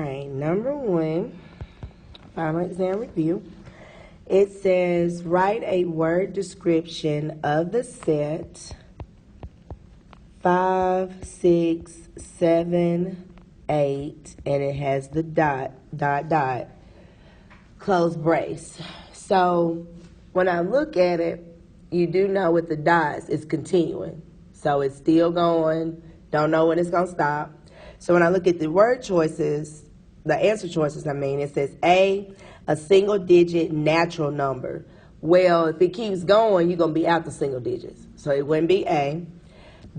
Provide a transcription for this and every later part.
All right, number one, final exam review. It says write a word description of the set 5, 6, 7, 8, and it has the dot, close brace. So when I look at it, you do know with the dots, it's continuing. So it's still going, don't know when it's going to stop. So when I look at the word choices, the answer choices, it says a single digit natural number. Well, if it keeps going, you're going to be out the single digits. So it wouldn't be A.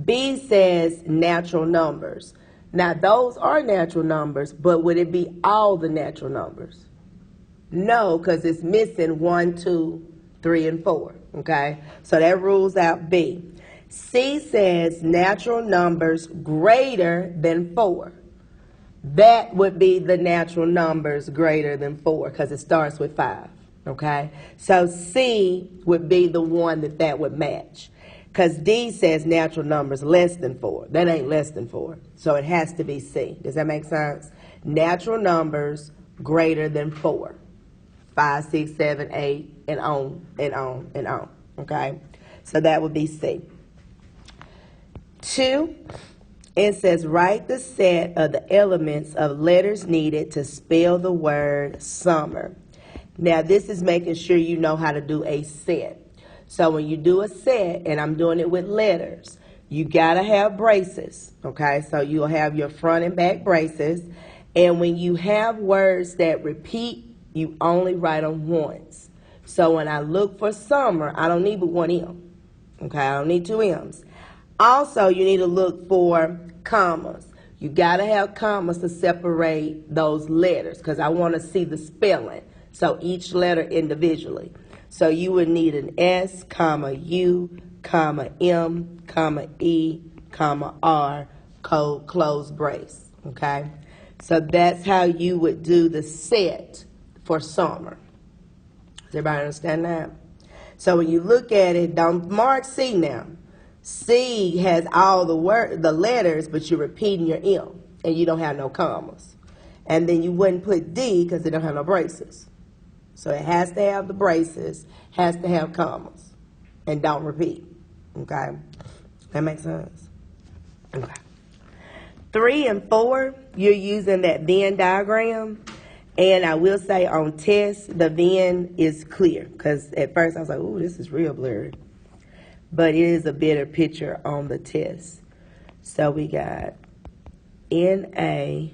B says natural numbers. Now, those are natural numbers, but would it be all the natural numbers? No, because it's missing 1, 2, 3, and 4. Okay? So that rules out B. C says natural numbers greater than 4. That would be the natural numbers greater than 4 because it starts with 5. Okay? So C would be the one that would match. Because D says natural numbers less than 4. That ain't less than 4. So it has to be C. Does that make sense? Natural numbers greater than 4. 5, 6, 7, 8, and on, and on, and on. Okay? So that would be C. 2, it says write the set of the elements of letters needed to spell the word summer. Now this is making sure you know how to do a set. So when you do a set, and I'm doing it with letters, you got to have braces, okay? So you'll have your front and back braces. And when you have words that repeat, you only write them once. So when I look for summer, I don't need but one M, okay? I don't need 2 M's. Also, you need to look for commas. You got to have commas to separate those letters because I want to see the spelling. So each letter individually. So you would need an S, comma, U, comma, M, comma, E, comma, R, close brace, okay? So that's how you would do the set for summer. Does everybody understand that? So when you look at it, don't mark C now. C has all the letters, but you're repeating your M, and you don't have no commas. And then you wouldn't put D because it don't have no braces. So it has to have the braces, has to have commas, and don't repeat. Okay? That makes sense? Okay. 3 and 4, you're using that Venn diagram. And I will say on tests, the Venn is clear. Because at first I was like, ooh, this is real blurry. But it is a better picture on the test. So we got NA,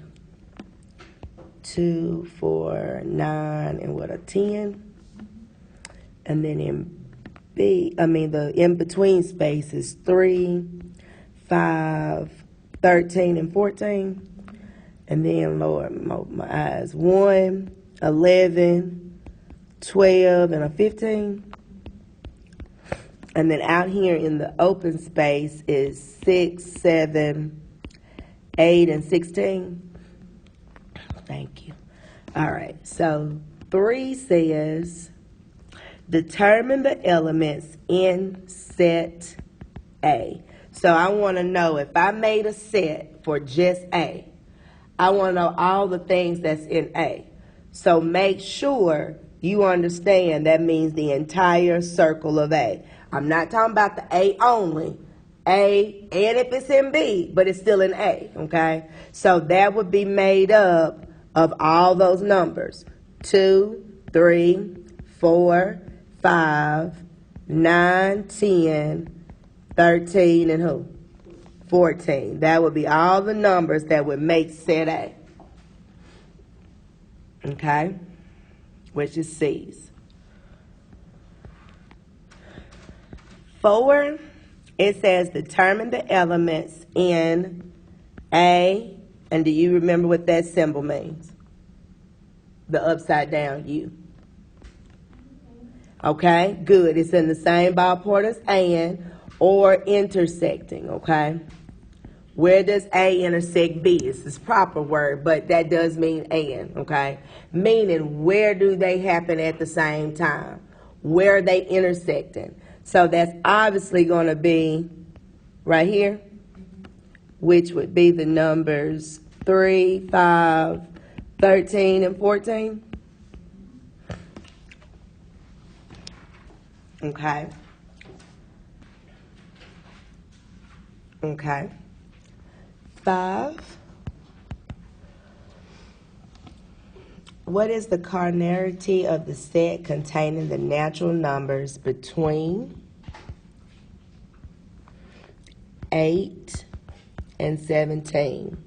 2, 4, 9, and what, a 10? And then the in-between space is 3, 5, 13, and 14. And then, Lord, my eyes, 1, 11, 12, and a 15. And then out here in the open space is 6, 7, 8, and 16. Thank you. All right, so 3 says, determine the elements in set A. So I want to know if I made a set for just A, I want to know all the things that's in A. So make sure you understand that means the entire circle of A. I'm not talking about the A only. A, and if it's in B, but it's still in A, okay? So that would be made up of all those numbers. 2, 3, 4, 5, 9, 10, 13, and who? 14. That would be all the numbers that would make set A. Okay? Which is C's. 4, it says determine the elements in A. And do you remember what that symbol means? The upside down U. Okay, good. It's in the same ballpark as and or intersecting, okay? Where does A intersect B? It's this proper word, but that does mean and, okay? Meaning, where do they happen at the same time? Where are they intersecting? So that's obviously going to be right here, which would be the numbers 3, 5, 13 and 14? Okay. Okay. 5. What is the cardinality of the set containing the natural numbers between 8 and 17?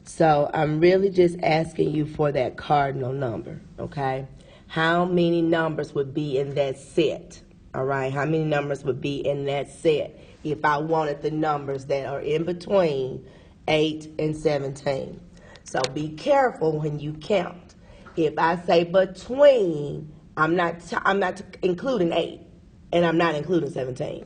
So I'm really just asking you for that cardinal number, okay? How many numbers would be in that set? All right, how many numbers would be in that set if I wanted the numbers that are in between 8 and 17? So be careful when you count. If I say between, I'm not including 8, and I'm not including 17.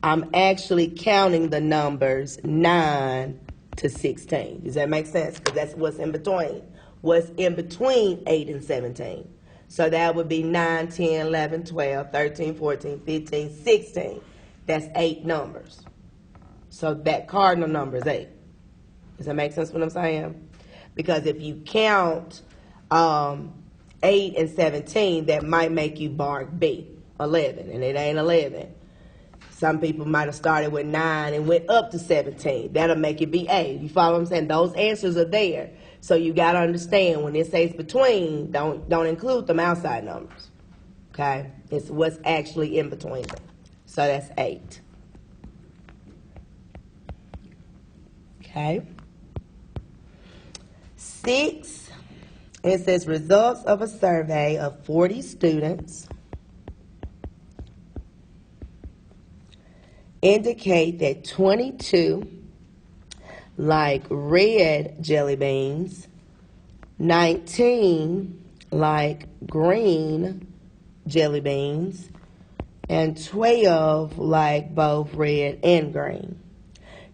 I'm actually counting the numbers 9 to 16. Does that make sense? Because that's what's in between. What's in between 8 and 17. So that would be 9, 10, 11, 12, 13, 14, 15, 16. That's 8 numbers. So that cardinal number is 8. Does that make sense what I'm saying? Because if you count 8 and 17, that might make you bark B, 11, and it ain't 11. Some people might have started with 9 and went up to 17. That'll make it be A. You follow what I'm saying? Those answers are there. So you got to understand when it says between, don't include them outside numbers. Okay? It's what's actually in between them. So that's 8. Okay? 6, it says results of a survey of 40 students indicate that 22 like red jelly beans, 19 like green jelly beans, and 12 like both red and green.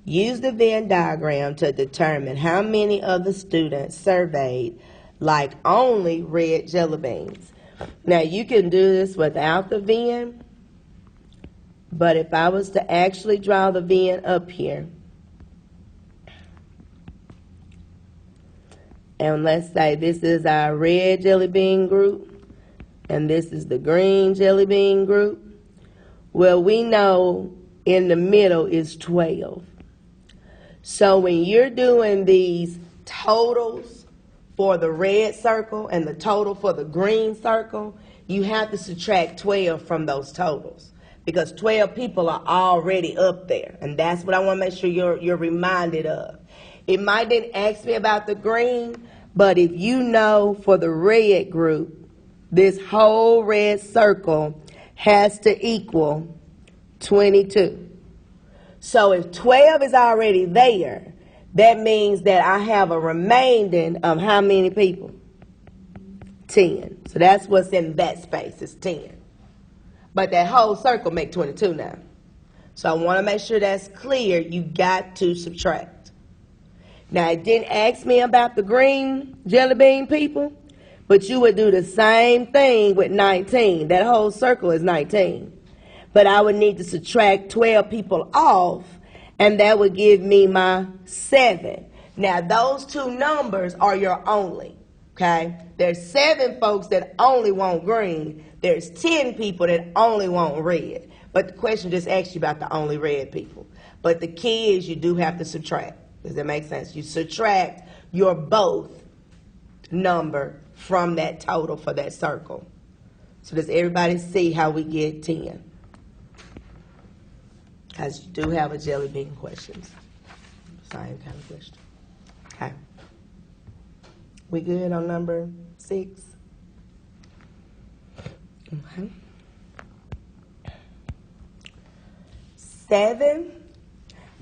Use the Venn diagram to determine how many of the students surveyed like only red jelly beans. Now you can do this without the Venn, but if I was to actually draw the Venn up here, and let's say this is our red jelly bean group, and this is the green jelly bean group, well, we know in the middle is 12. So when you're doing these totals for the red circle and the total for the green circle, you have to subtract 12 from those totals because 12 people are already up there, and that's what I want to make sure you're reminded of. It might didn't ask me about the green, but if you know for the red group, this whole red circle has to equal 22. So if 12 is already there, that means that I have a remaining of how many people? 10. So that's what's in that space, is 10. But that whole circle make 22 now. So I want to make sure that's clear. You got to subtract. Now, it didn't ask me about the green jelly bean people, but you would do the same thing with 19. That whole circle is 19. But I would need to subtract 12 people off, and that would give me my 7. Now, those two numbers are your only, okay? There's 7 folks that only want green. There's 10 people that only want red. But the question just asked you about the only red people. But the key is you do have to subtract. Does that make sense? You subtract your both number from that total for that circle. So does everybody see how we get 10? Because you do have a jelly bean questions. Same kind of question. Okay. We good on number 6? Okay. 7,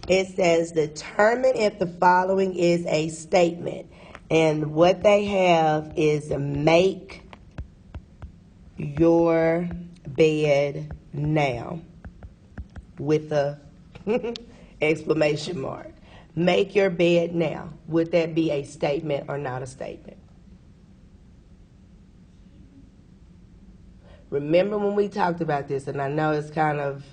it says determine if the following is a statement. And what they have is make your bed now, with a exclamation mark. Make your bed now. Would that be a statement or not a statement? Remember when we talked about this, and I know it's kind of,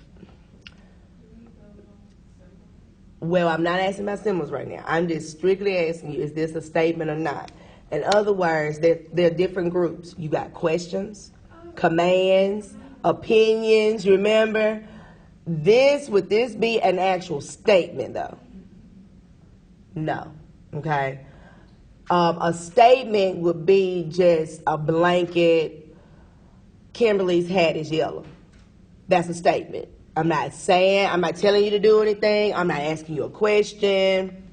well, I'm not asking about symbols right now. I'm just strictly asking you, is this a statement or not? In other words, there are different groups. You got questions, commands, opinions, you remember? Would this be an actual statement though? No, okay? A statement would be just a blanket, Kimberly's hat is yellow. That's a statement. I'm not telling you to do anything. I'm not asking you a question.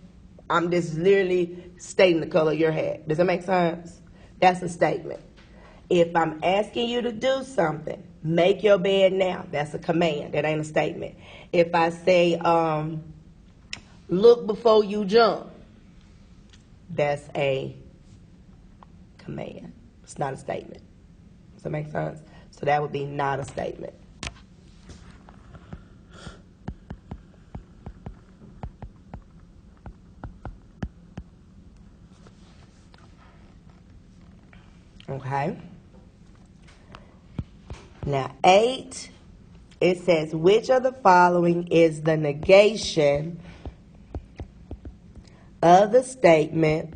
I'm just literally stating the color of your hat. Does that make sense? That's a statement. If I'm asking you to do something, make your bed now. That's a command. That ain't a statement. If I say, look before you jump, that's a command. It's not a statement. Does that make sense? So that would be not a statement. Okay. Now, 8, it says, which of the following is the negation of the statement?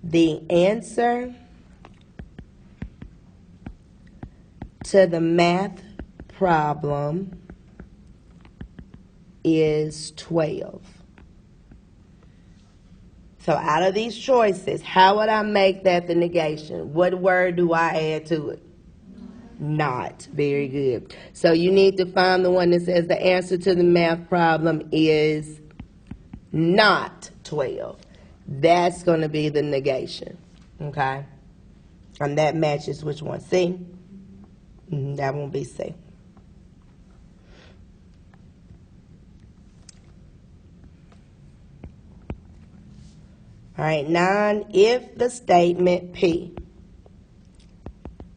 The answer to the math problem is 12. So out of these choices, how would I make that the negation? What word do I add to it? Not. Very good. So you need to find the one that says the answer to the math problem is not 12. That's going to be the negation. Okay? And that matches which one? C? That won't be C. All right, 9, if the statement P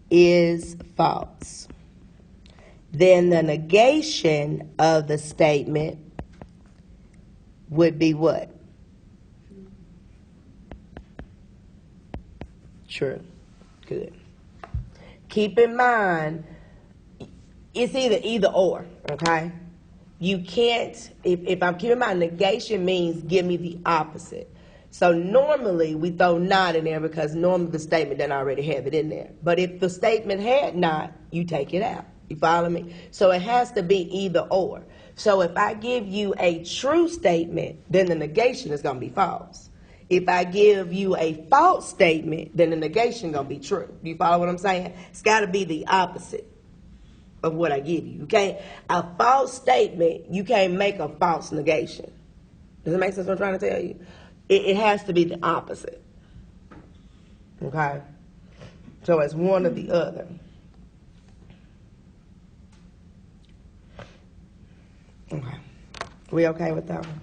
is false, then the negation of the statement would be what? True. Good. Keep in mind, it's either or, okay? You can't, if I'm keeping in mind, negation means give me the opposite. So normally we throw not in there because normally the statement doesn't already have it in there. But if the statement had not, you take it out. You follow me? So it has to be either or. So if I give you a true statement, then the negation is going to be false. If I give you a false statement, then the negation is going to be true. Do you follow what I'm saying? It's got to be the opposite of what I give you. A false statement, you can't make a false negation. Does it make sense what I'm trying to tell you? It has to be the opposite. Okay? So it's one or the other. Okay. We okay with that one?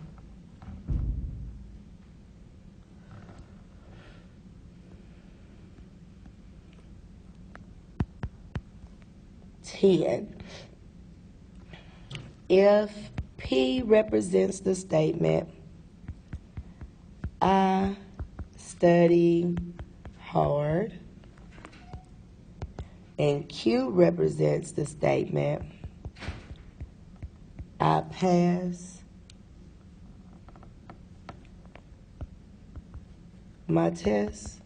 If P represents the statement, I study hard, and Q represents the statement, I pass my test.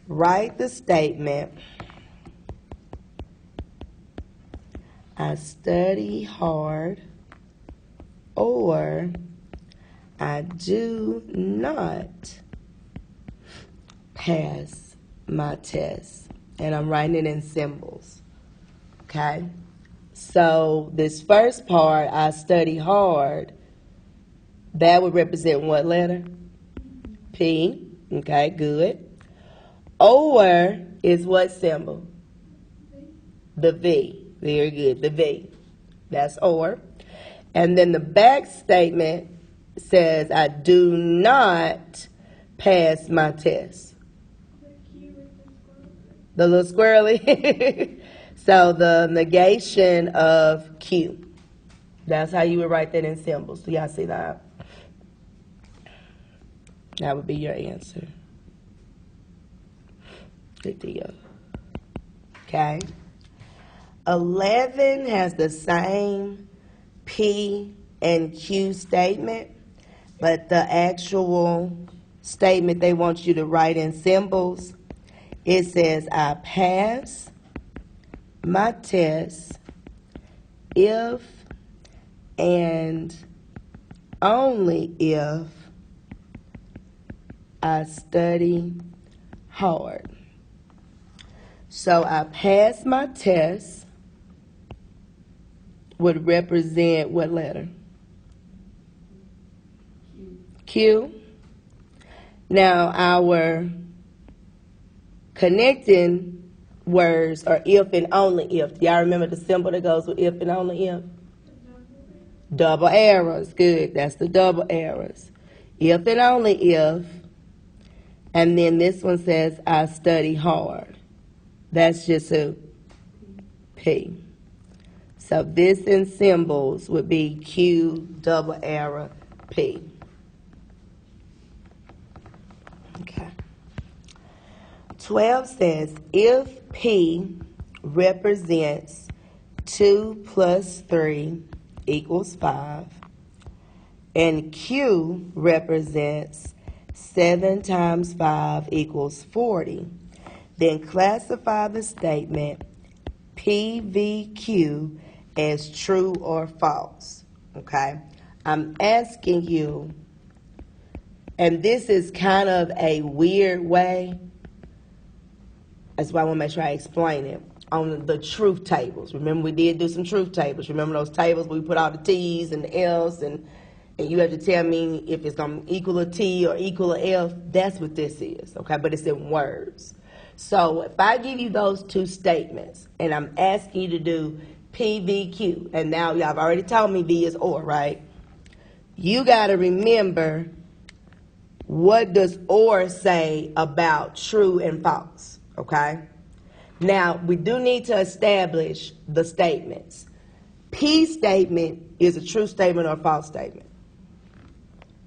Write the statement, I study hard, or I do not pass my test. And I'm writing it in symbols. Okay? So this first part, I study hard, that would represent what letter? P. Okay, good. Or is what symbol? The V. Very good, the V. That's or. And then the back statement says, I do not pass my test. The little squirrely. So the negation of Q. That's how you would write that in symbols. Do y'all see that? That would be your answer. Good deal. Okay. 11 has the same P and Q statement, But the actual statement they want you to write in symbols, it says, I pass my test if and only if I study hard. So I pass my test would represent what letter? Q. Now our connecting words are if and only if. Y'all remember the symbol that goes with if and only if? Double arrows. Good. That's the double arrows. If and only if. And then this one says, I study hard. That's just a P. So this in symbols would be Q, double arrow, P. Okay. 12 says, if P represents 2 plus 3 equals 5, and Q represents 7 times 5 equals 40, then classify the statement PVQ as true or false. Okay? I'm asking you, and this is kind of a weird way, that's why I want to make sure I explain it, on the truth tables. Remember, we did do some truth tables. Remember those tables where we put all the T's and the L's, and you have to tell me if it's going to equal a T or equal a F. That's what this is, okay? But it's in words. So if I give you those two statements, and I'm asking you to do PVQ, and now y'all have already told me V is or, right? You got to remember, what does or say about true and false, okay? Now, we do need to establish the statements. P statement is a true statement or a false statement.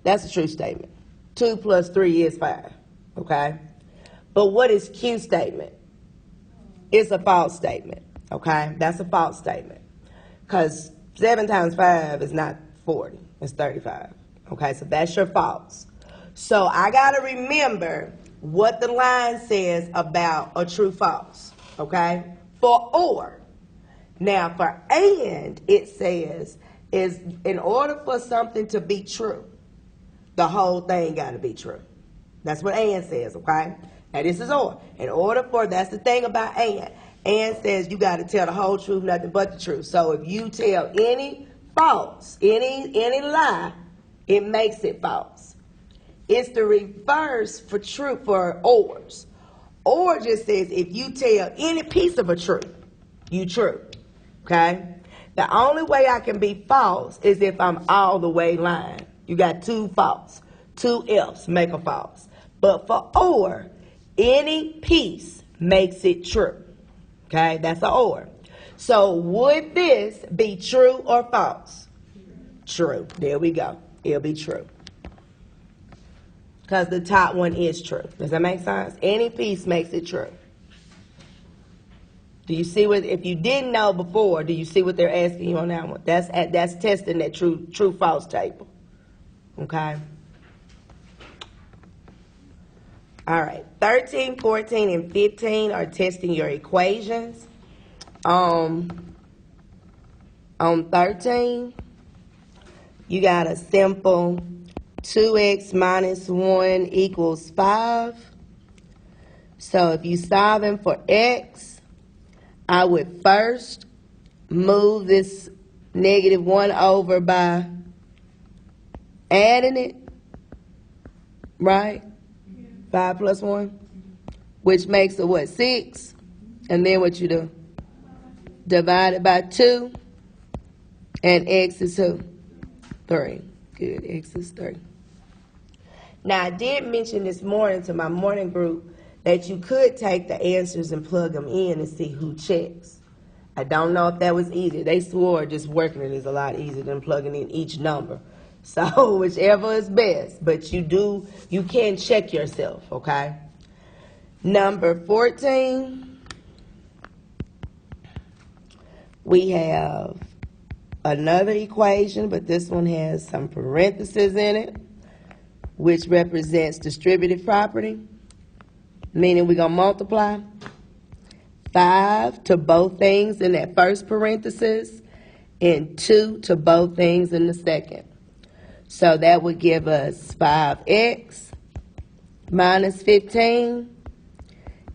That's a true statement. 2 plus 3 is 5, okay? But what is Q statement? It's a false statement, okay? That's a false statement. Because 7 times 5 is not 40, it's 35, okay? So that's your false. So I got to remember what the line says about a true false, okay? For or. Now for and, it says, is in order for something to be true, the whole thing got to be true. That's what and says, okay? Now this is or. In order for, that's the thing about and. And says you got to tell the whole truth, nothing but the truth. So if you tell any false, any lie, it makes it false. It's the reverse for true, for ors. Or just says if you tell any piece of a truth, you true. Okay? The only way I can be false is if I'm all the way lying. You got 2 false. 2 ifs make a false. But for or, any piece makes it true. Okay? That's an or. So would this be true or false? True. There we go. It'll be true. Because the top one is true. Does that make sense? Any piece makes it true. Do you see what, if you didn't know before, do you see what they're asking you on that one? That's testing that true false table. Okay? All right. 13, 14, and 15 are testing your equations. On 13, you got a simple 2x minus 1 equals 5. So if you're solving for x, I would first move this negative 1 over by adding it, right? 5 plus 1, which makes it what, 6? And then what you do? Divide it by 2, and x is who? 3. Good, x is 3. Now, I did mention this morning to my morning group that you could take the answers and plug them in and see who checks. I don't know if that was easy. They swore just working it is a lot easier than plugging in each number. So whichever is best, but you can check yourself, okay? Number 14, we have another equation, but this one has some parentheses in it. which represents distributive property, meaning we're going to multiply 5 to both things in that first parenthesis and 2 to both things in the second. So that would give us 5x minus 15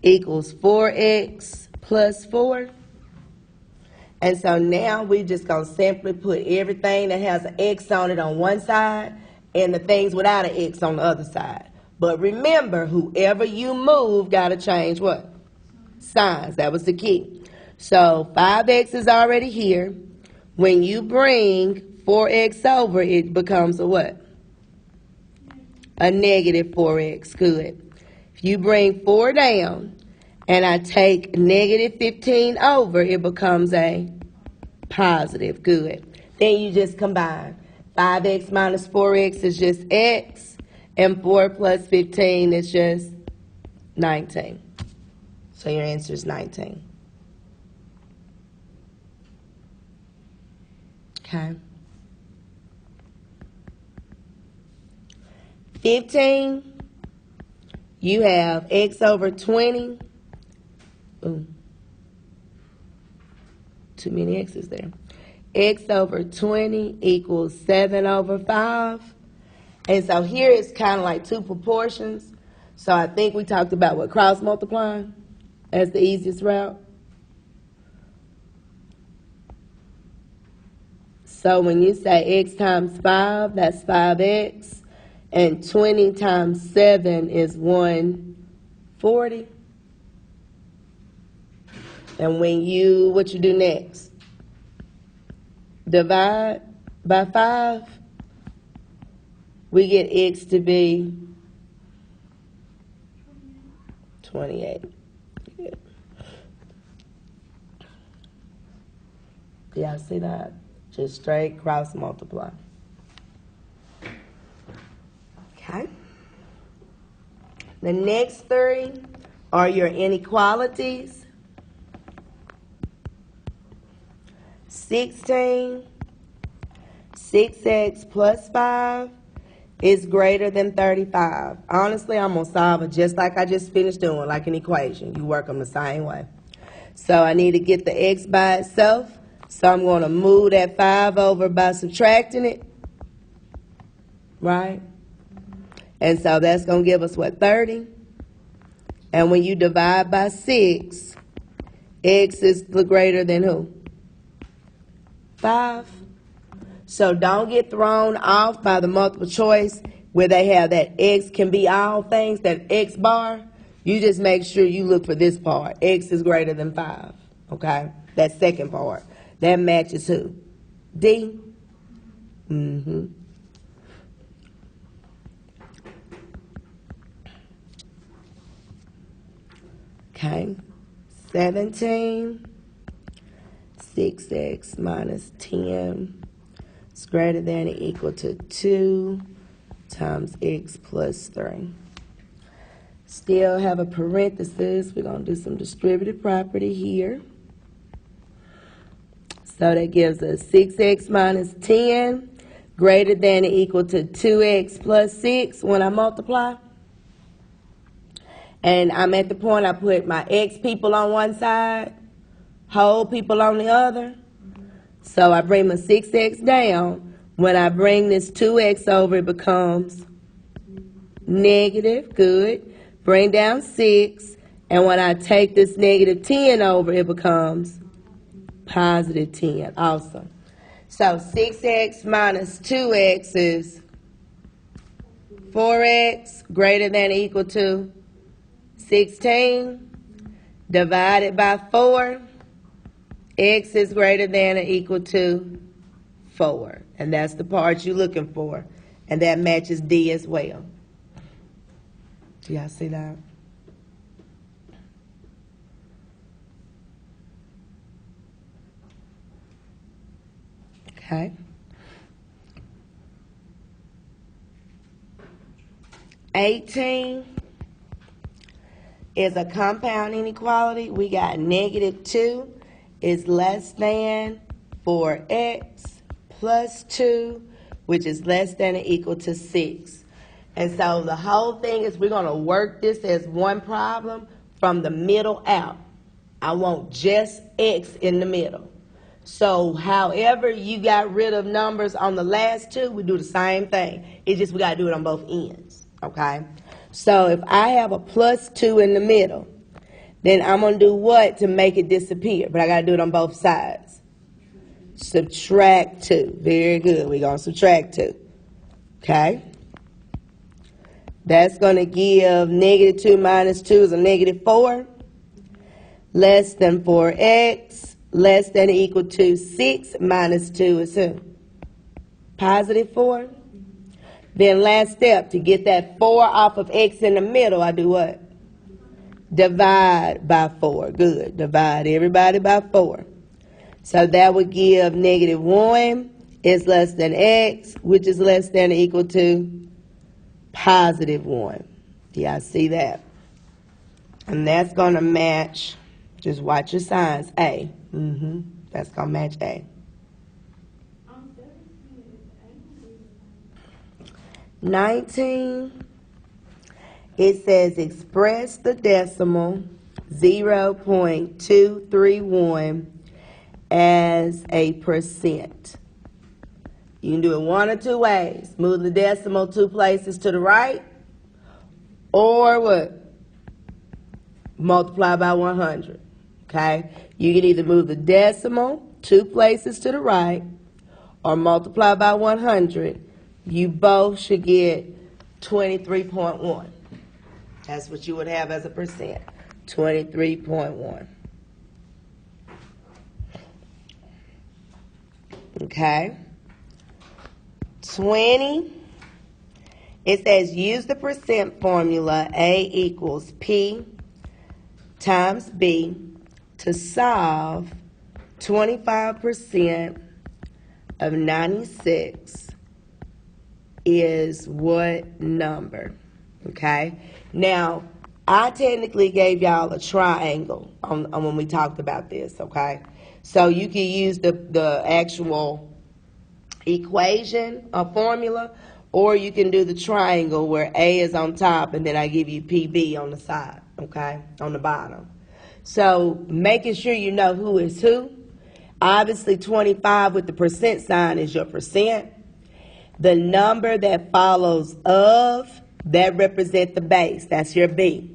equals 4x plus 4. And so now we're just going to simply put everything that has an x on it on one side and the things without an x on the other side. But remember, whoever you move got to change what? Signs. That was the key. So 5x is already here. When you bring 4x over, it becomes a what? A negative 4x. Good. If you bring 4 down and I take negative 15 over, it becomes a positive. Good. Then you just combine. 5x minus 4x is just x, and 4 plus 15 is just 19. So your answer is 19. Okay. 15, you have x over 20. Ooh, too many x's there. X over 20 equals 7 over 5. And so here it's kind of like two proportions. So I think we talked about what, cross multiplying as the easiest route. So when you say x times 5, that's 5x. And 20 times 7 is 140. And what you do next? Divide by 5. We get x to be 28. Good. Y'all see that? Just straight cross multiply. Okay. The next 3 are your inequalities. 16, 6x plus 5 is greater than 35. Honestly, I'm going to solve it just like I just finished doing, like an equation. You work them the same way. So I need to get the x by itself. So I'm going to move that 5 over by subtracting it. Right? And so that's going to give us, what, 30? And when you divide by 6, x is greater than who? 5. So don't get thrown off by the multiple choice where they have that x can be all things, that x bar. You just make sure you look for this part. X is greater than 5. Okay? That second part. That matches who? D? Mm-hmm. Okay. 17. 6x minus 10 is greater than or equal to 2 times x plus 3. Still have a parenthesis. We're going to do some distributive property here. So that gives us 6x minus 10 greater than or equal to 2x plus 6 when I multiply. And I'm at the point I put my x people on one side, whole people on the other. So I bring my 6x down. When I bring this 2x over, it becomes negative. Good. Bring down 6. And when I take this negative 10 over, it becomes positive 10. Awesome. So 6x minus 2x is 4x greater than or equal to 16 divided by 4. X is greater than or equal to 4. And that's the part you're looking for. And that matches D as well. Do y'all see that? Okay. 18 is a compound inequality. We got negative 2 is less than 4x plus 2, which is less than or equal to 6. And so the whole thing is we're going to work this as one problem from the middle out. I want just X in the middle. So however you got rid of numbers on the last two, we do the same thing. It's just we got to do it on both ends, okay? So if I have a +2 in the middle, then I'm going to do what to make it disappear? But I got to do it on both sides. Subtract 2. Very good. We're going to subtract 2. Okay? That's going to give -2 minus 2 is a -4. Less than 4x. Less than or equal to 6 minus 2 is who? +4. Then last step, to get that 4 off of x in the middle, I do what? Divide by 4. Good. Divide everybody by 4. So that would give -1 is less than x, which is less than or equal to +1. Yeah, I see that. And that's going to match, just watch your signs, A. That's going to match A. 19, it says express the decimal 0.231 as a percent. You can do it one or two ways. Move the decimal 2 places to the right, or what? Multiply by 100. Okay? You can either move the decimal 2 places to the right or multiply by 100. You both should get 23.1. That's what you would have as a percent. 23.1. Okay? 20. It says use the percent formula A equals P times B to solve 25% of 96 is what number? Okay? Now, I technically gave y'all a triangle on when we talked about this, okay? So you can use the actual equation or formula, or you can do the triangle where A is on top and then I give you PB on the side, okay, on the bottom. So making sure you know who is who. Obviously 25 with the percent sign is your percent. The number that follows of, that represents the base, that's your B.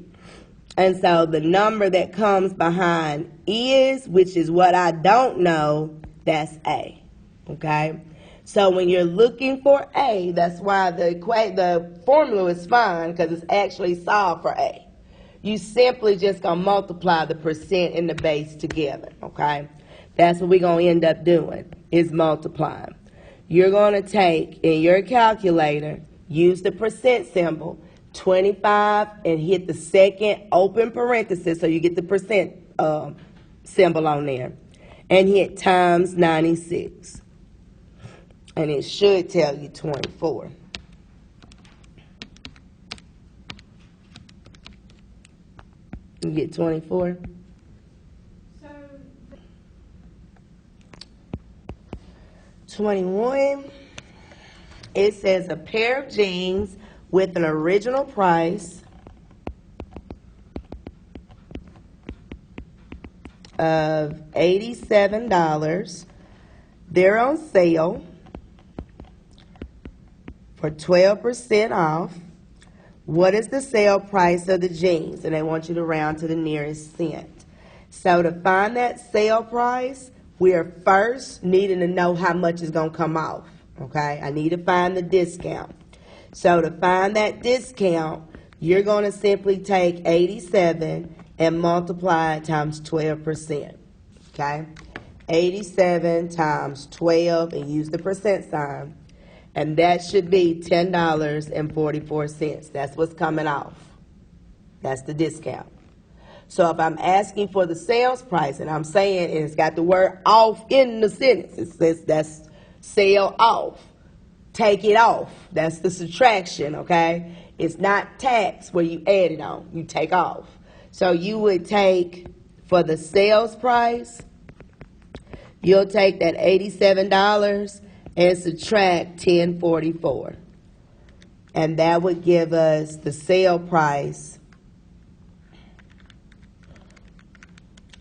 And so the number that comes behind is, which is what I don't know, that's A, okay? So when you're looking for A, that's why the formula is fine, because it's actually solved for A. You simply just going to multiply the percent and the base together, okay? That's what we're going to end up doing, is multiplying. You're going to take, in your calculator, use the percent symbol, 25, and hit the second open parenthesis, so you get the percent symbol on there, and hit times 96. And it should tell you 24. You get 24? 21, it says a pair of jeans with an original price of $87. They're on sale for 12% off. What is the sale price of the jeans? And they want you to round to the nearest cent. So to find that sale price, we are first needing to know how much is going to come off, okay? I need to find the discount. So to find that discount, you're going to simply take 87 and multiply it times 12%, okay? 87 times 12 and use the percent sign. And that should be $10.44. That's what's coming off. That's the discount. So if I'm asking for the sales price and I'm saying, and it's got the word off in the sentence, it says that's sale off. Take it off. That's the subtraction, okay? It's not tax where you add it on. You take off. So you would take, for the sales price, you'll take that $87 and subtract $10.44. and that would give us the sale price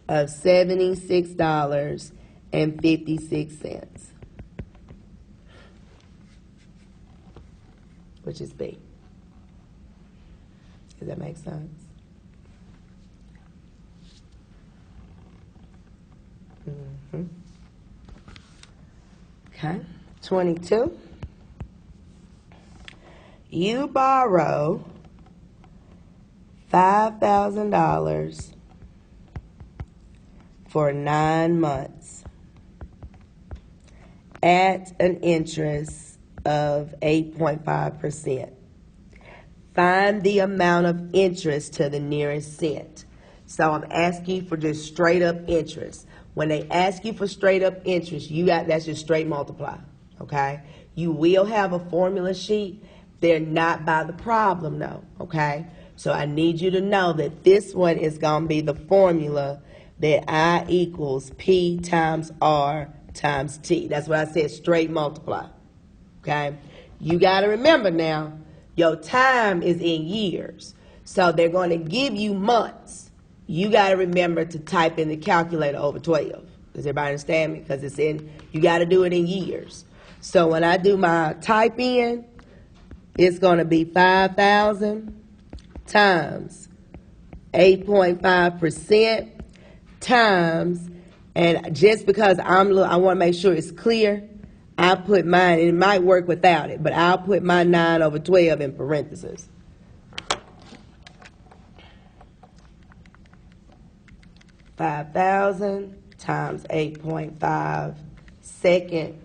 of $76.56, which is B. Does that make sense? Okay. 22. You borrow $5,000 for 9 months at an interest of 8.5%. Find the amount of interest to the nearest cent. So I'm asking you for just straight up interest. When they ask you for straight up interest, that's just straight multiply, okay? You will have a formula sheet. They're not by the problem though, okay? So I need you to know that this one is going to be the formula that I equals P times R times T. That's what I said, straight multiply, okay? You got to remember now, your time is in years. So they're going to give you months. You got to remember to type in the calculator over 12. Does everybody understand me? Because you got to do it in years. So when I do my type in, it's going to be 5,000 times 8.5% times, and just because I want to make sure it's clear, I put mine, and it might work without it, but I'll put my 9 over 12 in parentheses. $5,000 times 8.5 second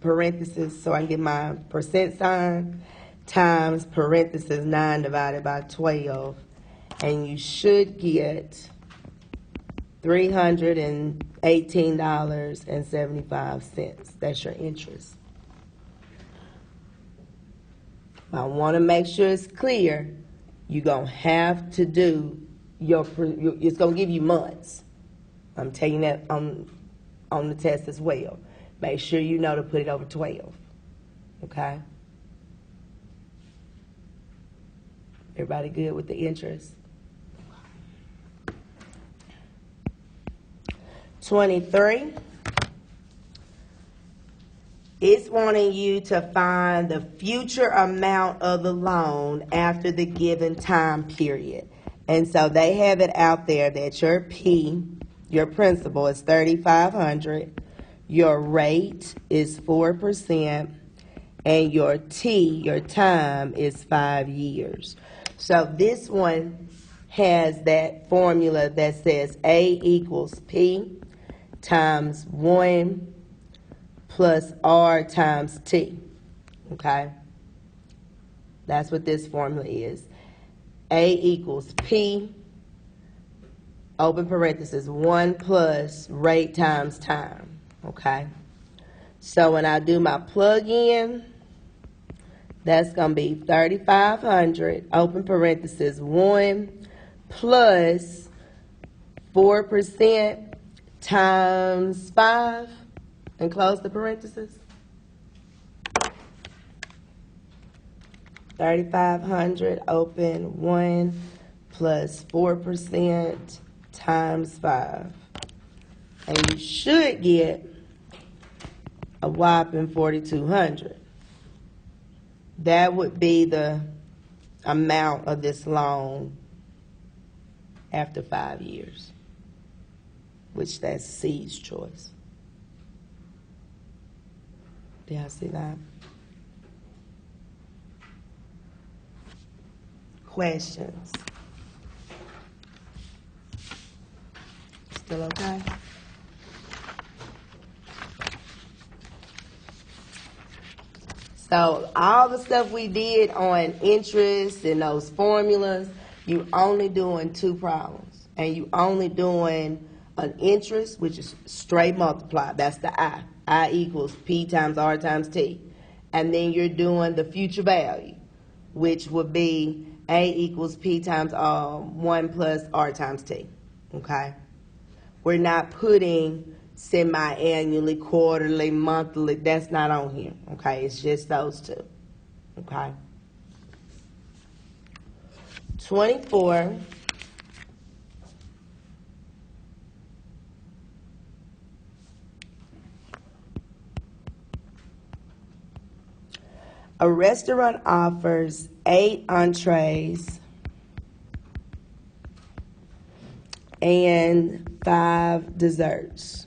parentheses, so I can get my percent sign, times parentheses 9 divided by 12, and you should get $318.75. That's your interest. I want to make sure it's clear. You're going to have to do it's going to give you months. I'm taking that on the test as well. Make sure you know to put it over 12. Okay? Everybody good with the interest? 23. It's wanting you to find the future amount of the loan after the given time period. And so they have it out there that your P, your principal, is $3,500, your rate is 4%, and your T, your time, is 5 years. So this one has that formula that says A equals P times 1 plus R times T, okay? That's what this formula is. A equals P, open parenthesis, 1 plus rate times time, okay? So when I do my plug-in, that's going to be 3,500, open parenthesis, 1 plus 4% times 5, and close the parenthesis. 3,500, open, 1 plus 4% times 5. And you should get a whopping 4,200. That would be the amount of this loan after 5 years, which that's C's choice. Do y'all see that? Questions? Still okay? So all the stuff we did on interest and those formulas, you only doing 2 problems. And you only doing an interest, which is straight multiply. That's the I. I equals P times R times T. And then you're doing the future value, which would be A equals P times 1 plus R times T. Okay? We're not putting semi-annually, quarterly, monthly. That's not on here. Okay? It's just those 2. Okay. 24 a restaurant offers 8 entrees and 5 desserts.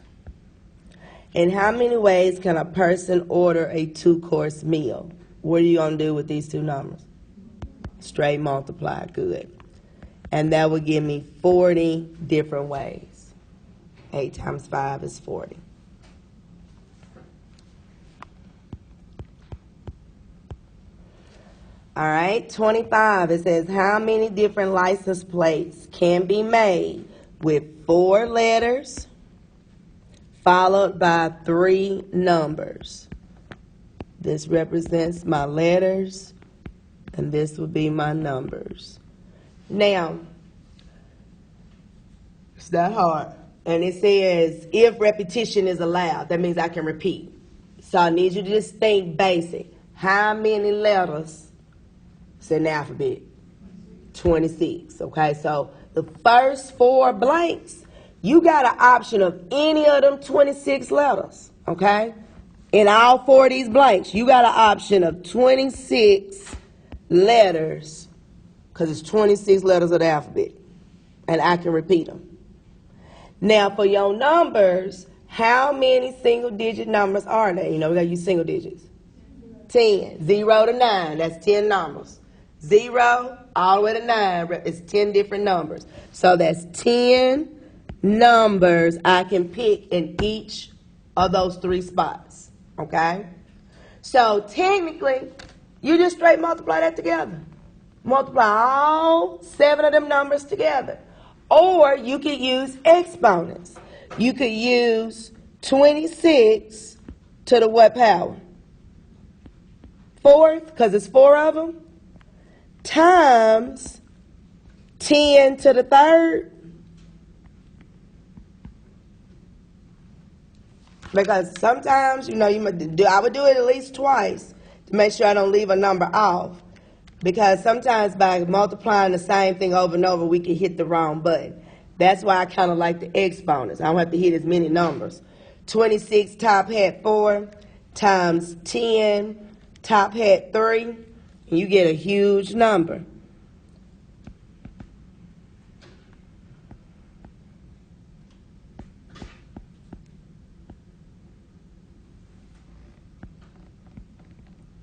In how many ways can a person order a 2-course meal? What are you going to do with these two numbers? Straight multiply. Good. And that would give me 40 different ways. 8 times 5 is 40. All right, 25. It says how many different license plates can be made with 4 letters followed by 3 numbers. This represents my letters, and this would be my numbers. Now, it's not hard. And it says if repetition is allowed, that means I can repeat. So I need you to just think basic. How many letters is in the alphabet? 26. Okay, so the first 4 blanks, you got an option of any of them 26 letters. Okay? In all 4 of these blanks, you got an option of 26 letters, because it's 26 letters of the alphabet. And I can repeat them. Now, for your numbers, how many single-digit numbers are there? You know, we got to use single digits. 10. 0 to 9. That's 10 numbers. 0 all the way to 9 is 10 different numbers. So that's 10 numbers I can pick in each of those 3 spots. Okay? So technically, you just straight multiply that together. Multiply all 7 of them numbers together. Or you could use exponents. You could use 26 to the what power? 4th, because it's 4 of them, times 10 to the 3rd. Because sometimes, you know, I would do it at least twice to make sure I don't leave a number off. Because sometimes by multiplying the same thing over and over, we can hit the wrong button. That's why I kind of like the exponents. I don't have to hit as many numbers. 26 top hat 4 times 10 top hat 3, and you get a huge number.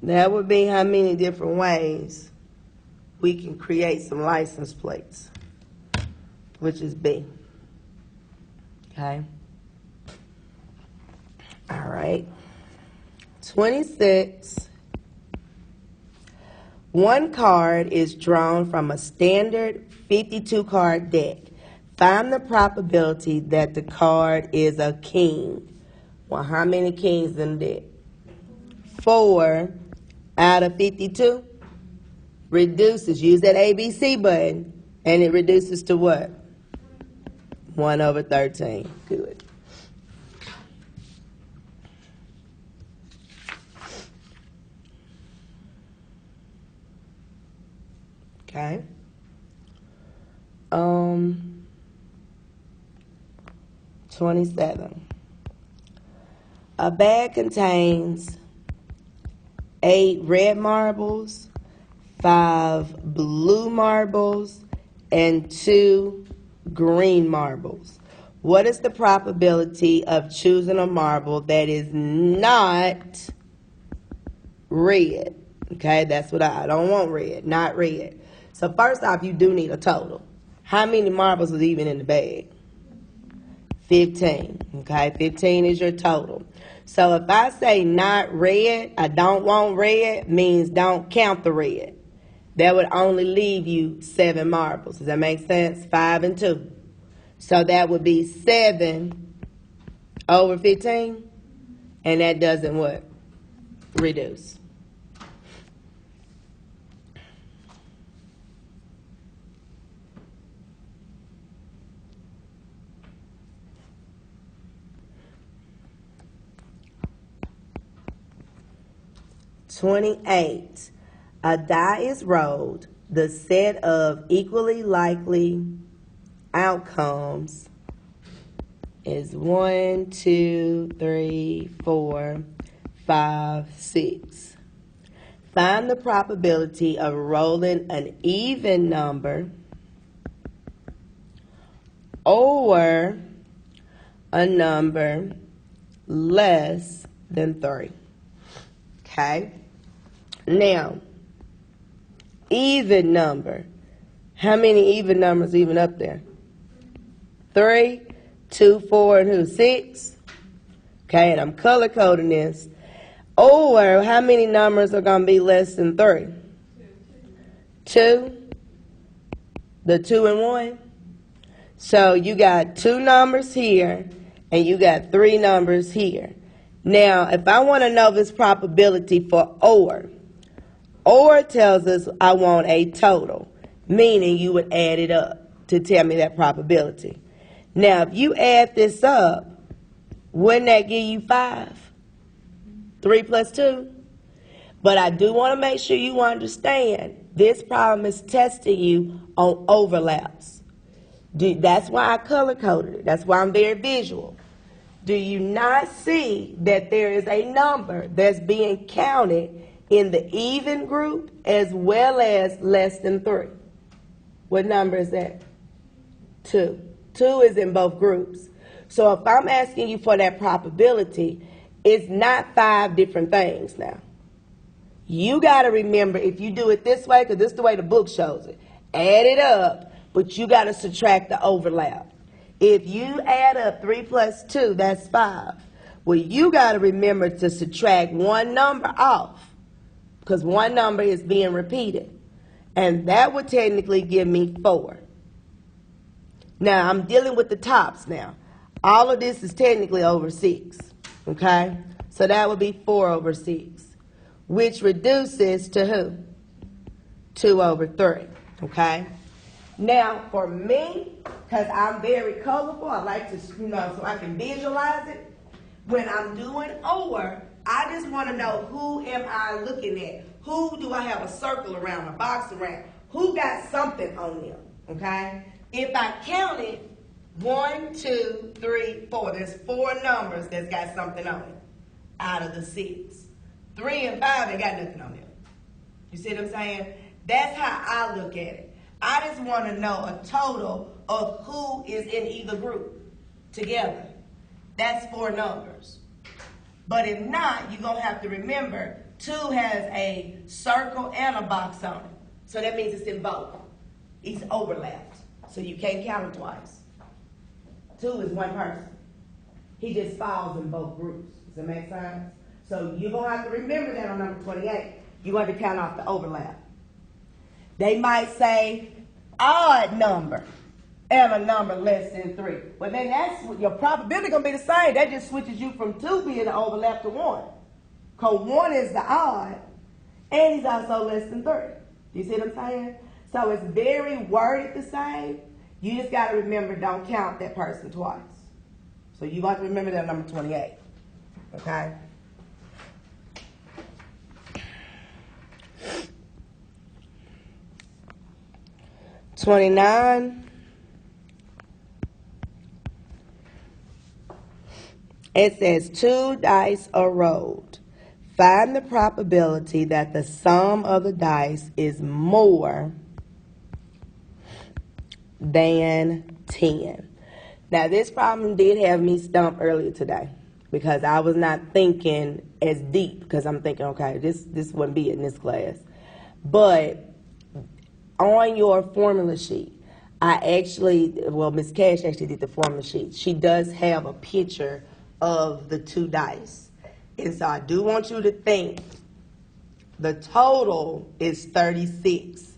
That would be how many different ways we can create some license plates, which is B. Okay? All right. 26. One card is drawn from a standard 52-card deck. Find the probability that the card is a king. Well, how many kings in the deck? 4 out of 52. Reduces. Use that ABC button, and it reduces to what? 1 over 13. Good. Okay. 27. A bag contains 8 red marbles, 5 blue marbles, and 2 green marbles. What is the probability of choosing a marble that is not red? Okay, that's what I don't want red, not red. So first off, you do need a total. How many marbles is even in the bag? 15. Okay, 15 is your total. So if I say not red, I don't want red, means don't count the red. That would only leave you 7 marbles. Does that make sense? 5 and 2. So that would be 7 over 15. And that doesn't what? Reduce. $28. A die is rolled. The set of equally likely outcomes is 1, 2, 3, 4, 5, 6. Find the probability of rolling an even number or a number less than 3. Okay? Now, even number. How many even numbers even up there? 3, 2, 4, and who? 6. Okay, and I'm color coding this. Or how many numbers are going to be less than 3? 2. The 2 and 1. So you got 2 numbers here, and you got 3 numbers here. Now, if I want to know this probability for or tells us I want a total, meaning you would add it up to tell me that probability. Now, if you add this up, wouldn't that give you 5? 3 plus 2? But I do want to make sure you understand this problem is testing you on overlaps. That's why I color coded it. That's why I'm very visual. Do you not see that there is a number that's being counted in the even group as well as less than 3? What number is that? 2. 2 is in both groups. So if I'm asking you for that probability, it's not 5 different things now. You got to remember, if you do it this way, because this is the way the book shows it, add it up, but you got to subtract the overlap. If you add up 3 plus 2, that's 5. Well, you got to remember to subtract one number off, because one number is being repeated. And that would technically give me 4. Now, I'm dealing with the tops now. All of this is technically over 6, okay? So that would be 4 over 6, which reduces to who? 2 over 3, okay? Now, for me, because I'm very colorful, I like to, so I can visualize it. When I'm doing or, I just want to know who am I looking at? Who do I have a circle around, a box around? Who got something on them, okay? If I counted 1, 2, 3, 4, there's 4 numbers that's got something on it out of the 6. 3 and 5 ain't got nothing on them. You see what I'm saying? That's how I look at it. I just want to know a total of who is in either group together. That's 4 numbers. But if not, you're going to have to remember 2 has a circle and a box on it. So that means it's in both. It's overlapped. So you can't count them twice. 2 is one person. He just falls in both groups. Does that make sense? So you're going to have to remember that on number 28. You're going to count off the overlap. They might say odd number and a number less than 3. But then that's your probability going to be the same. That just switches you from 2 being an overlap to 1. Because 1 is the odd, and he's also less than 3. Do you see what I'm saying? So it's very worded the same. You just got to remember, don't count that person twice. So you got to remember that number 28. Okay? $29. It says 2 dice are rolled. Find the probability that the sum of the dice is more than 10. Now, this problem did have me stumped earlier today because I was not thinking as deep because I'm thinking, okay, this wouldn't be in this class. But on your formula sheet, Ms. Cash actually did the formula sheet. She does have a picture of the 2 dice. And so I do want you to think the total is 36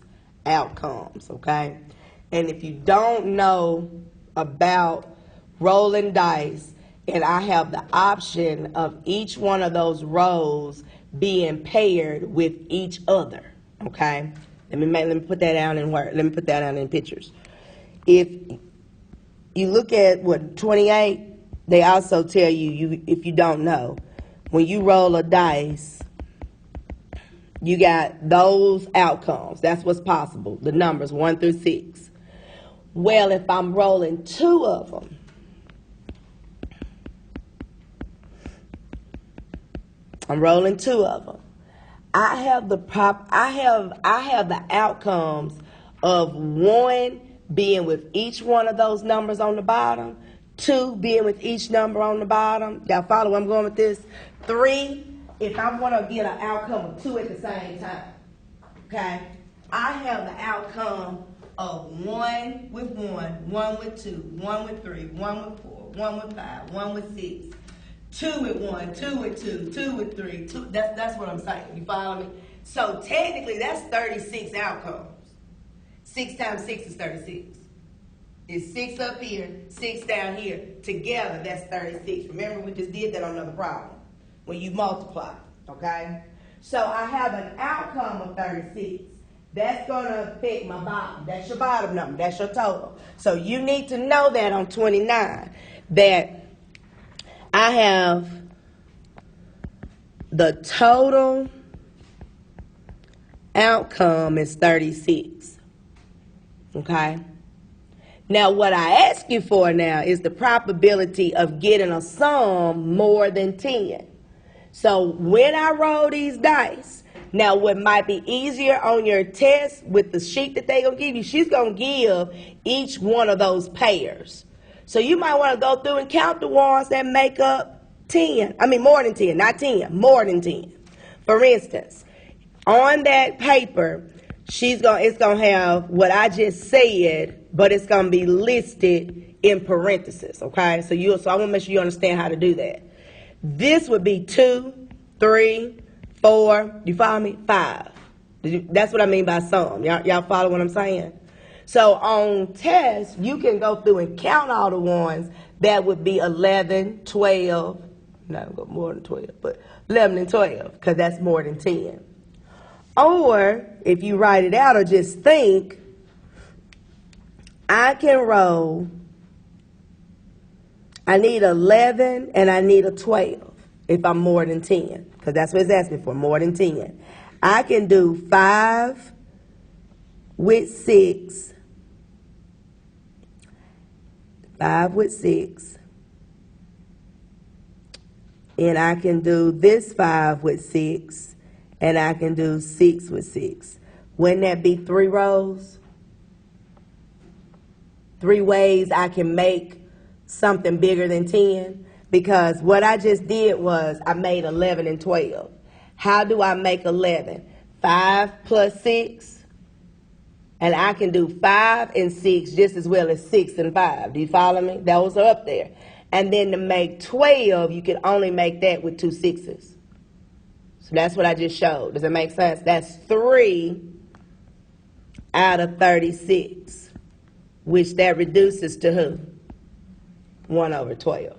outcomes, okay? And if you don't know about rolling dice, and I have the option of each one of those rows being paired with each other, okay? Let me put that down in words. Let me put that down in pictures. If you look at 28, they also tell you if you don't know, when you roll a dice, You got those outcomes. That's what's possible. The numbers 1 through 6. Well, if I'm rolling two of them, I have the outcomes of 1 being with each one of those numbers on the bottom, 2 being with each number on the bottom. Y'all follow where I'm going with this? 3, if I want to get an outcome of 2 at the same time. Okay? I have the outcome of 1 with 1, 1 with 2, 1 with 3, 1 with 4, 1 with 5, 1 with 6. 2 with 1, 2 with 2, 2 with 3. That's what I'm saying. You follow me? So technically, that's 36 outcomes. 6 times 6 is 36. It's 6 up here, 6 down here. Together, that's 36. Remember, we just did that on another problem. When you multiply, okay? So I have an outcome of 36. That's going to affect my bottom. That's your bottom number. That's your total. So you need to know that on 29, that I have the total outcome is 36. Okay? Now, what I ask you for now is the probability of getting a sum more than 10. So when I roll these dice, now what might be easier on your test with the sheet that they're going to give you, she's going to give each one of those pairs. So you might want to go through and count the ones that make up 10. I mean, more than 10, not 10, more than 10. For instance, on that paper, it's going to have what I just said, but it's going to be listed in parentheses, okay? So I want to make sure you understand how to do that. This would be 2, 3, 4, you follow me? 5. That's what I mean by sum. Y'all follow what I'm saying? So on tests, you can go through and count all the ones that would be 11, 12, no, more than 12, but 11 and 12, because that's more than 10. Or, if you write it out or just think, I can roll, I need 11 and I need a 12 if I'm more than 10, because that's what it's asking for, more than 10. I can do 5 with 6, 5 with 6, and I can do this 5 with 6, and I can do 6 with 6. Wouldn't that be 3 rows? 3 ways I can make something bigger than 10? Because what I just did was I made 11 and 12. How do I make 11? 5 plus 6. And I can do 5 and 6 just as well as 6 and 5. Do you follow me? Those are up there. And then to make 12, you can only make that with 2 6s. So that's what I just showed. Does that make sense? That's 3 out of 36, which that reduces to who? 1 over 12.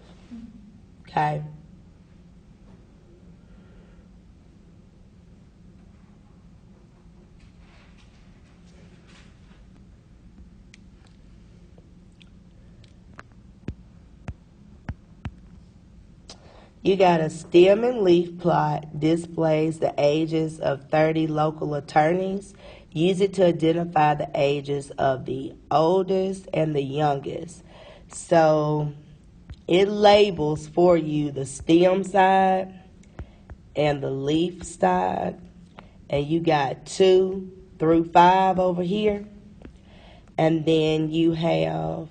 Okay? You got a stem and leaf plot displays the ages of 30 local attorneys. Use it to identify the ages of the oldest and the youngest. So it labels for you the stem side and the leaf side. And you got 2 through 5 over here. And then you have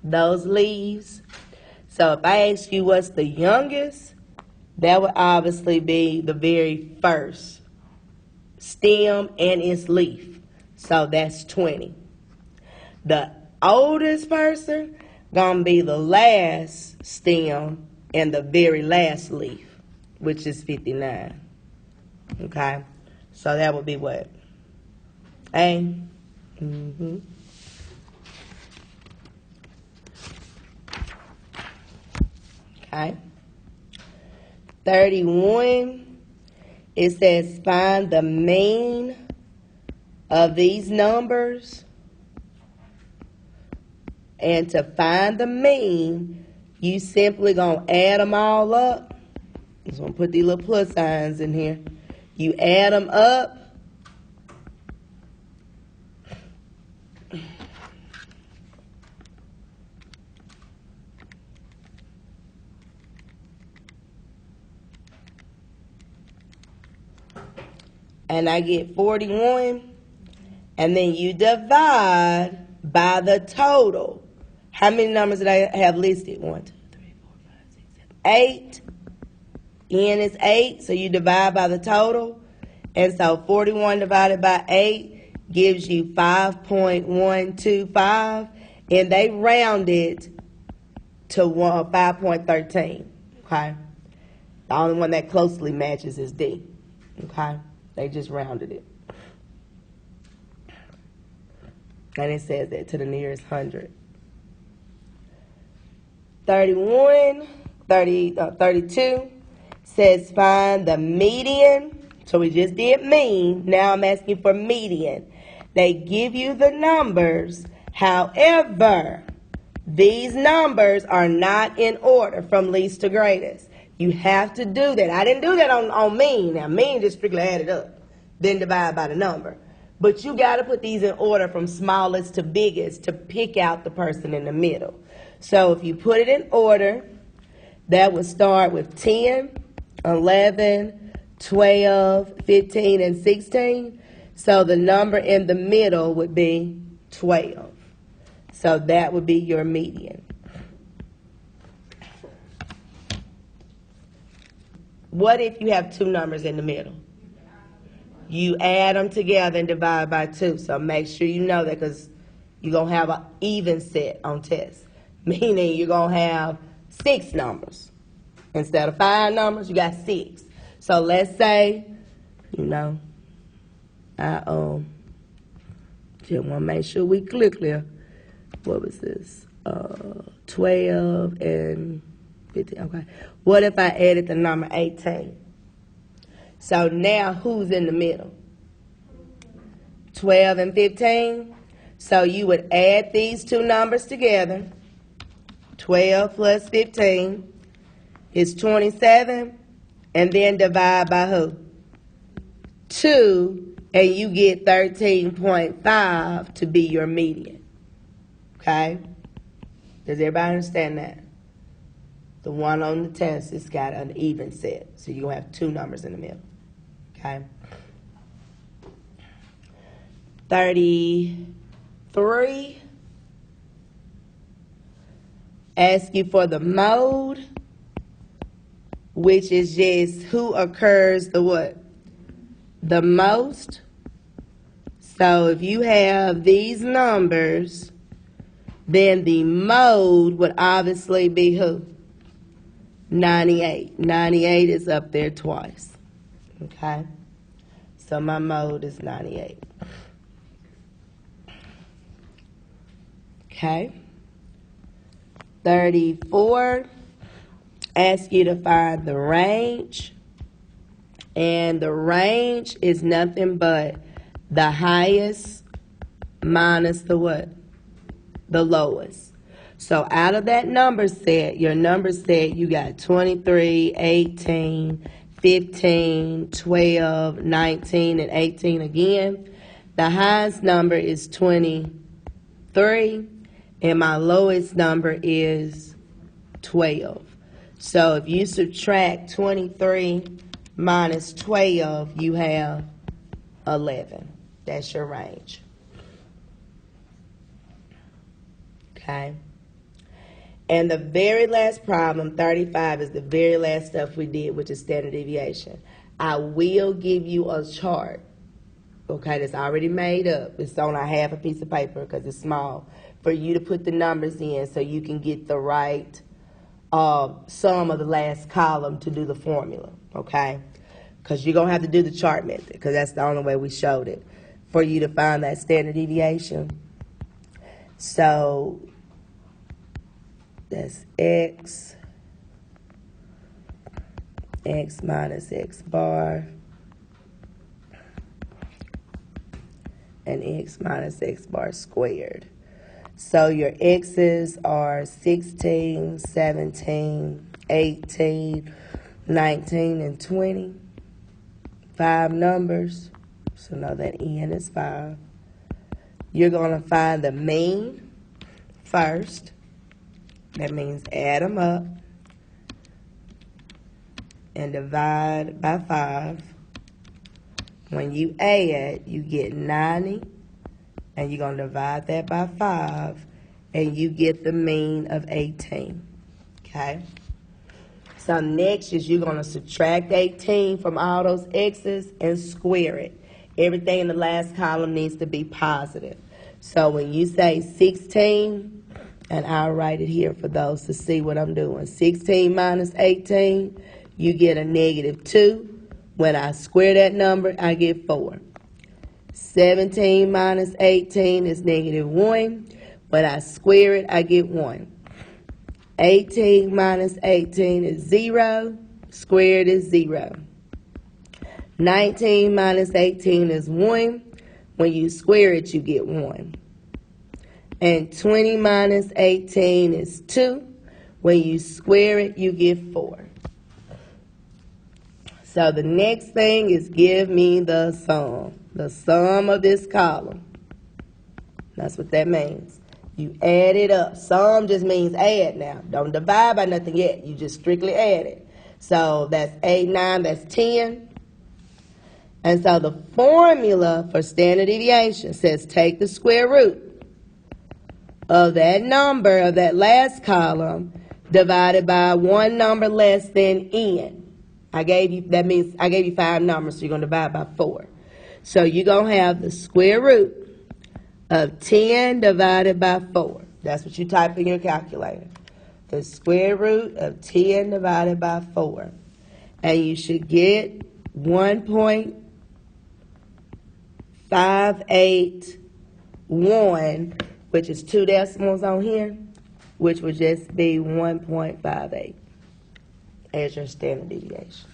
those leaves. So if I ask you what's the youngest, that would obviously be the very first stem and its leaf. So that's 20. The oldest person gonna be the last stem and the very last leaf, which is 59. Okay? So that would be what? A? Mm-hmm. Okay. 31, it says find the mean of these numbers And to find the mean, you simply going to add them all up. Just going to put these little plus signs in here. You add them up. And I get 41. And then you divide by the total. How many numbers did I have listed? 1, 2, 3, 4, 5, 6, 7, 8. N is 8, so you divide by the total. And so 41 divided by 8 gives you 5.125. And they round it to 5.13. Okay? The only one that closely matches is D. Okay? They just rounded it. And it says that to the nearest 100. 32 says find the median. So we just did mean. Now I'm asking for median. They give you the numbers. However, these numbers are not in order from least to greatest. You have to do that. I didn't do that on mean. Now, mean just strictly add it up, then divide by the number. But you got to put these in order from smallest to biggest to pick out the person in the middle. So if you put it in order, that would start with 10, 11, 12, 15, and 16. So the number in the middle would be 12. So that would be your median. What if you have two numbers in the middle? You add them together and divide by 2. So make sure you know that because you're going to have an even set on tests. Meaning you're going to have 6 numbers. Instead of 5 numbers, you got 6. So let's say, I just want to make sure we clear. What was this? 12 and 15. Okay. What if I added the number 18? So now who's in the middle? 12 and 15. So you would add these two numbers together. 12 plus 15 is 27. And then divide by who? 2. And you get 13.5 to be your median. Okay? Does everybody understand that? The one on the test has got an even set. So you're going to have 2 numbers in the middle. Okay? 33. Ask you for the mode, which is just who occurs the what? The most. So if you have these numbers, then the mode would obviously be who? 98. 98 is up there twice. Okay? So my mode is 98. Okay? 34. Ask you to find the range. And the range is nothing but the highest minus the what? The lowest. So out of that number set, your number set, you got 23, 18, 15, 12, 19, and 18 again. The highest number is 23, and my lowest number is 12. So if you subtract 23 minus 12, you have 11. That's your range. Okay? And the very last problem, 35, is the very last stuff we did, which is standard deviation. I will give you a chart, okay, that's already made up. It's on a half a piece of paper because it's small, for you to put the numbers in so you can get the right sum of the last column to do the formula, okay? Because you're going to have to do the chart method because that's the only way we showed it for you to find that standard deviation. So that's x minus x bar, and x minus x bar squared. So your x's are 16, 17, 18, 19, and 20. 5 numbers. So know that n is 5. You're going to find the mean first. That means add them up and divide by 5. When you add, you get 90, and you're going to divide that by 5, and you get the mean of 18. Okay? So next is you're going to subtract 18 from all those x's and square it. Everything in the last column needs to be positive. So when you say 16, and I'll write it here for those to see what I'm doing. 16 minus 18, you get a negative 2. When I square that number, I get 4. 17 minus 18 is negative 1. When I square it, I get 1. 18 minus 18 is 0. Squared is 0. 19 minus 18 is 1. When you square it, you get 1. And 20 minus 18 is 2. When you square it, you get 4. So the next thing is give me the sum of this column. That's what that means. You add it up. Sum just means add now. Don't divide by nothing yet. You just strictly add it. So that's 8, 9, that's 10. And so the formula for standard deviation says take the square root of that number of that last column divided by one number less than n. That means I gave you 5 numbers, so you're going to divide by 4. So you're going to have the square root of 10 divided by 4. That's what you type in your calculator. The square root of 10 divided by 4. And you should get 1.581, which is 2 decimals on here, which would just be 1.58 as your standard deviation.